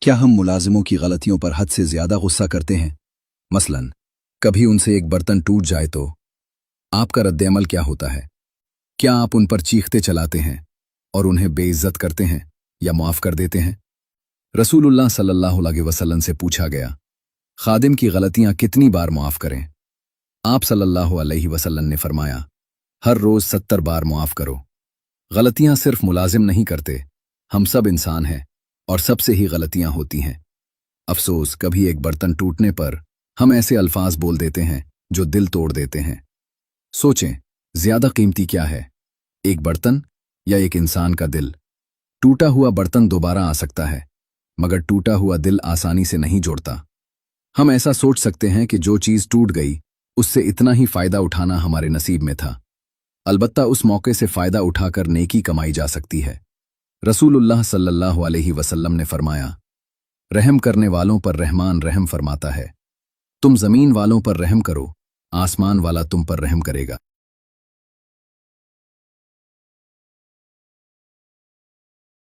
क्या हम मुलाजिमों की गलतियों पर हद से ज्यादा गुस्सा करते हैं? मसलन, कभी उनसे एक बर्तन टूट जाए तो आपका रद्द-ए-अमल क्या होता है? क्या आप उन पर चीखते चलाते हैं और उन्हें बेइज्जत करते हैं या माफ कर देते हैं? रसूलुल्लाह सल्लल्लाहु अलैहि वसल्लम से पूछा गया, खादिम की गलतियां कितनी बार माफ करें? आप सल्लल्लाहु अलैहि वसल्लम ने फरमाया, हर रोज 70 बार माफ करो। गलतियां सिर्फ मुलाजिम नहीं करते, हम सब इंसान हैं और सबसे ही गलतियां होती हैं। अफसोस, कभी एक बर्तन टूटने पर हम ऐसे अल्फाज बोल देते हैं जो दिल तोड़ देते हैं। सोचें, ज्यादा कीमती क्या है, एक बर्तन या एक इंसान का दिल? टूटा हुआ बर्तन दोबारा आ सकता है, मगर टूटा हुआ दिल आसानी से नहीं जोड़ता। हम ऐसा सोच सकते हैं कि जो चीज टूट गई उससे इतना ही फायदा उठाना हमारे नसीब में था। अलबत्ता उस मौके से फायदा उठाकर नेकी कमाई जा सकती है। रसूलुल्लाह सल्लल्लाहु अलैहि वसल्लम ने फरमाया, रहम करने वालों पर रहमान रहम फरमाता है। तुम जमीन वालों पर रहम करो, आसमान वाला तुम पर रहम करेगा।